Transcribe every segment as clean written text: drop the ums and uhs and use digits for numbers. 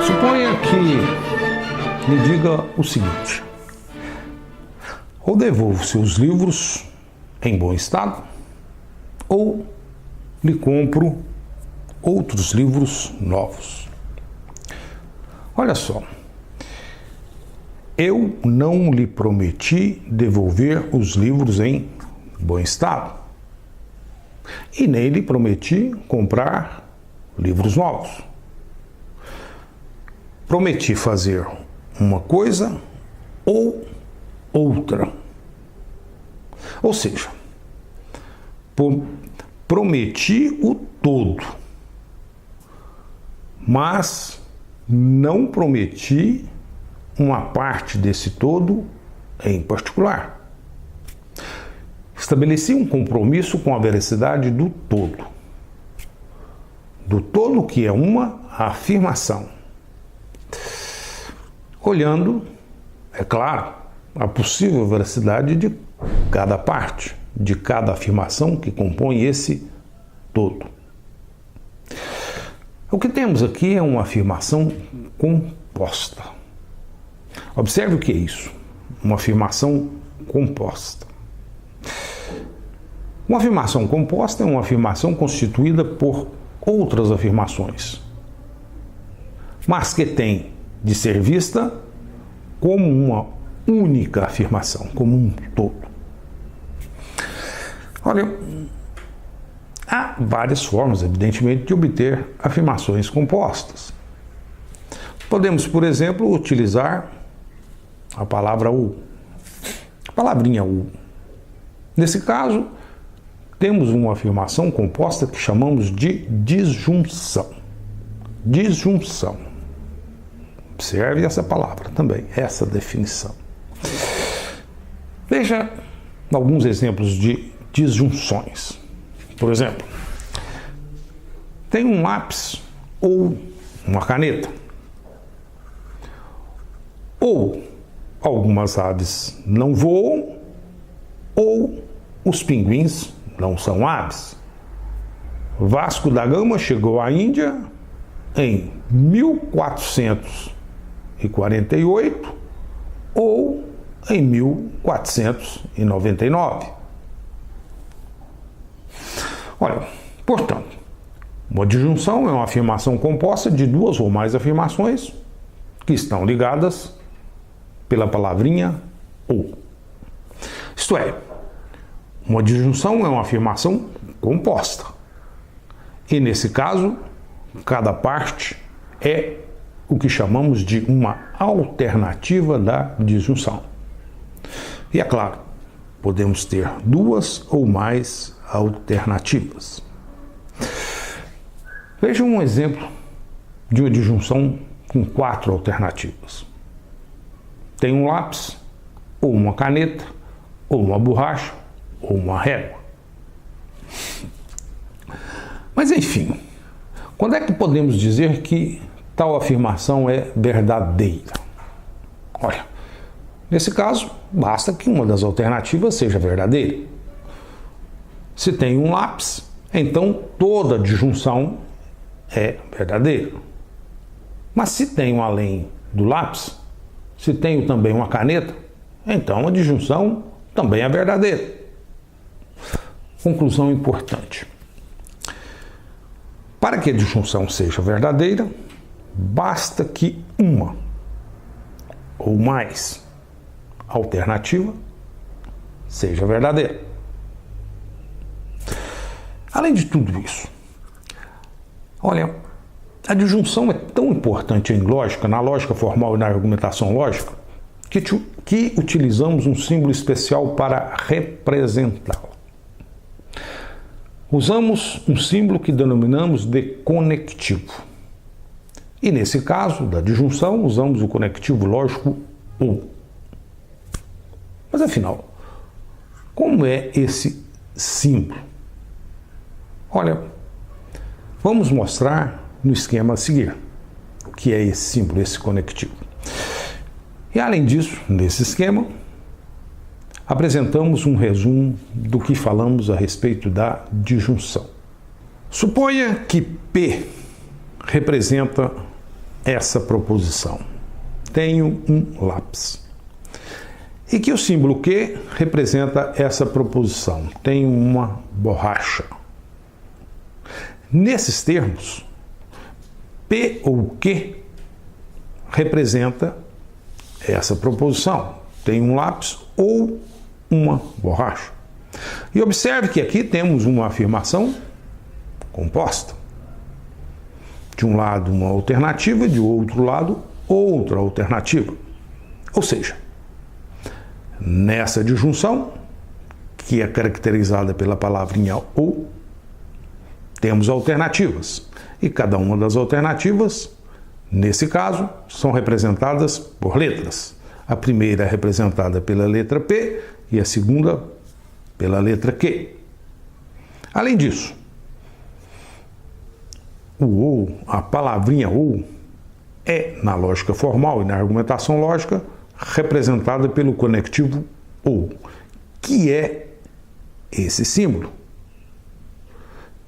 Suponha que me diga o seguinte: ou devolvo seus livros em bom estado, ou lhe compro outros livros novos. Olha só, eu não lhe prometi devolver os livros em bom estado e nem lhe prometi comprar livros novos. Prometi fazer uma coisa ou outra. Ou seja, prometi o todo, mas não prometi uma parte desse todo em particular. Estabeleci um compromisso com a veracidade do todo. Do todo, que é uma afirmação. Olhando, é claro, a possível veracidade de cada parte, de cada afirmação que compõe esse todo. O que temos aqui é uma afirmação composta. Observe o que é isso, uma afirmação composta. Uma afirmação composta é uma afirmação constituída por outras afirmações, mas que tem de ser vista como uma única afirmação, como um todo. Olha, há várias formas, evidentemente, de obter afirmações compostas. Podemos, por exemplo, utilizar a palavra ou, a palavrinha ou. Nesse caso, temos uma afirmação composta que chamamos de disjunção. Disjunção. Observe essa palavra também, essa definição. Veja alguns exemplos de disjunções. Por exemplo, tem um lápis ou uma caneta. Ou algumas aves não voam, ou os pinguins não são aves. Vasco da Gama chegou à Índia em 1448 ou em 1499. Olha, portanto, uma disjunção é uma afirmação composta de duas ou mais afirmações que estão ligadas pela palavrinha ou. Isto é, uma disjunção é uma afirmação composta. E nesse caso, cada parte é o que chamamos de uma alternativa da disjunção. E é claro, podemos ter duas ou mais alternativas. Veja um exemplo de uma disjunção com 4 alternativas. Tem um lápis, ou uma caneta, ou uma borracha, ou uma régua. Mas enfim, quando é que podemos dizer que tal afirmação é verdadeira? Olha, nesse caso, basta que uma das alternativas seja verdadeira. Se tem um lápis, então toda disjunção é verdadeira. Mas se tenho além do lápis, se tenho também uma caneta, então a disjunção também é verdadeira. Conclusão importante. Para que a disjunção seja verdadeira, basta que uma ou mais alternativa seja verdadeira. Além de tudo isso, olha, a disjunção é tão importante em lógica, na lógica formal e na argumentação lógica, que utilizamos um símbolo especial para representá-la. Usamos um símbolo que denominamos de conectivo. E nesse caso, da disjunção, usamos o conectivo lógico ou. Mas afinal, como é esse símbolo? Olha, vamos mostrar no esquema a seguir o que é esse símbolo, esse conectivo. E além disso, nesse esquema, apresentamos um resumo do que falamos a respeito da disjunção. Suponha que P representa essa proposição? Tenho um lápis. E que o símbolo que representa essa proposição? Tenho uma borracha. Nesses termos, P ou que representa essa proposição. Tenho um lápis ou uma borracha. E observe que aqui temos uma afirmação composta. De um lado uma alternativa, de outro lado outra alternativa. Ou seja, nessa disjunção, que é caracterizada pela palavrinha ou, temos alternativas. E cada uma das alternativas, nesse caso, são representadas por letras. A primeira é representada pela letra P e a segunda pela letra Q. Além disso, o ou, a palavrinha ou, é, na lógica formal e na argumentação lógica, representada pelo conectivo ou, que é esse símbolo.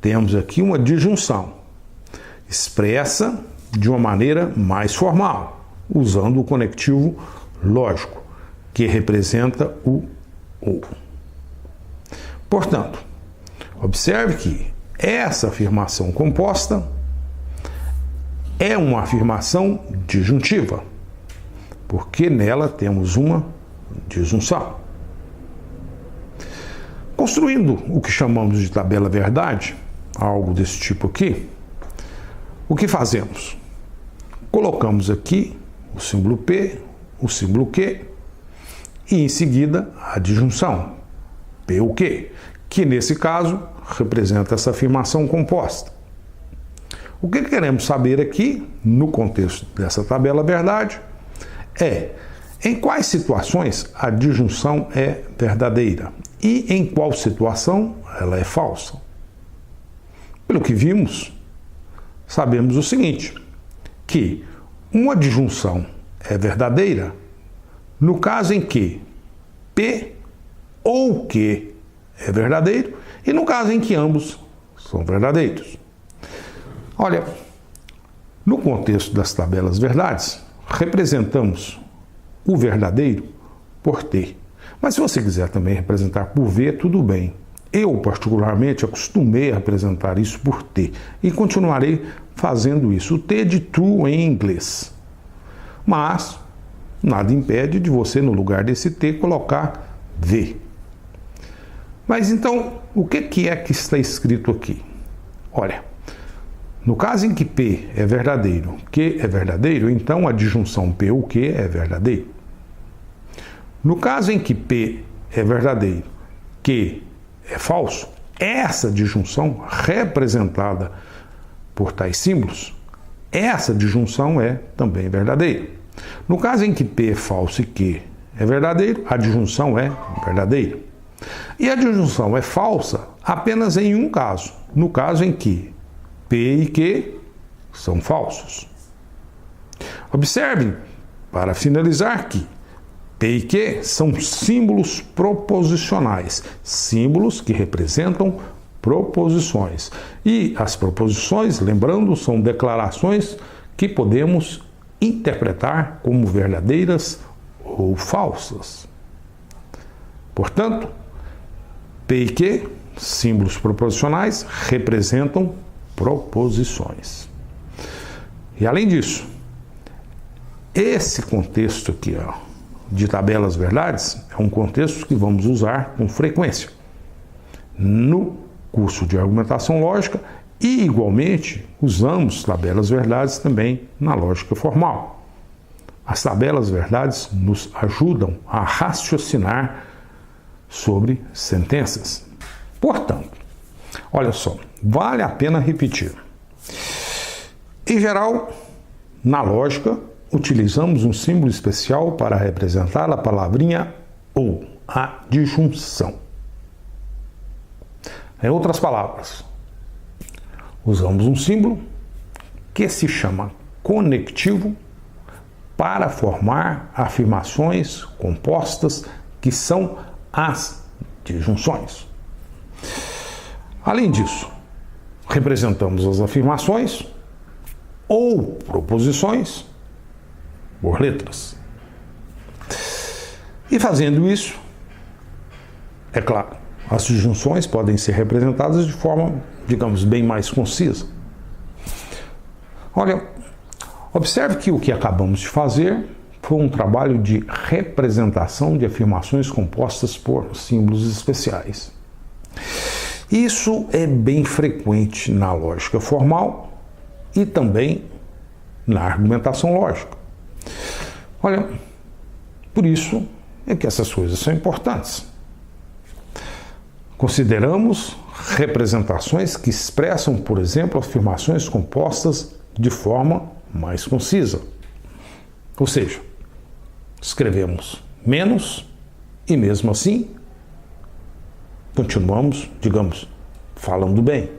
Temos aqui uma disjunção, expressa de uma maneira mais formal, usando o conectivo lógico, que representa o ou. Portanto, observe que essa afirmação composta é uma afirmação disjuntiva, porque nela temos uma disjunção. Construindo o que chamamos de tabela verdade, algo desse tipo aqui, o que fazemos? Colocamos aqui o símbolo P, o símbolo Q e em seguida a disjunção P ou Q, que nesse caso representa essa afirmação composta. O que queremos saber aqui, no contexto dessa tabela verdade, é em quais situações a disjunção é verdadeira e em qual situação ela é falsa. Pelo que vimos, sabemos o seguinte, que uma disjunção é verdadeira no caso em que P ou Q é verdadeiro e no caso em que ambos são verdadeiros. Olha, no contexto das tabelas verdades, representamos o verdadeiro por T. Mas se você quiser também representar por V, tudo bem. Eu, particularmente, acostumei a representar isso por T e continuarei fazendo isso. O T de true em inglês. Mas nada impede de você, no lugar desse T, colocar V. Mas então, o que é que está escrito aqui? Olha, no caso em que P é verdadeiro, Q é verdadeiro, então a disjunção P ou Q é verdadeiro. No caso em que P é verdadeiro, Q é falso, essa disjunção representada por tais símbolos, essa disjunção é também verdadeira. No caso em que P é falso e Q é verdadeiro, a disjunção é verdadeira. E a disjunção é falsa apenas em um caso, no caso em que P e Q são falsos. Observe, para finalizar, que P e Q são símbolos proposicionais, símbolos que representam proposições. E as proposições, lembrando, são declarações que podemos interpretar como verdadeiras ou falsas. Portanto, P e Q, símbolos proposicionais, representam proposições. E além disso, esse contexto aqui, de tabelas verdades, é um contexto que vamos usar com frequência no curso de argumentação lógica e, igualmente, usamos tabelas verdades também na lógica formal. As tabelas verdades nos ajudam a raciocinar sobre sentenças. Portanto, olha só, vale a pena repetir. Em geral, na lógica, utilizamos um símbolo especial para representar a palavrinha ou, a disjunção. Em outras palavras, usamos um símbolo que se chama conectivo para formar afirmações compostas que são as disjunções. Além disso, representamos as afirmações ou proposições por letras. E fazendo isso, é claro, as disjunções podem ser representadas de forma, digamos, bem mais concisa. Olha, observe que o que acabamos de fazer foi um trabalho de representação de afirmações compostas por símbolos especiais. Isso é bem frequente na lógica formal e também na argumentação lógica. Olha, por isso é que essas coisas são importantes. Consideramos representações que expressam, por exemplo, afirmações compostas de forma mais concisa. Ou seja, escrevemos menos e mesmo assim continuamos, digamos, falando bem.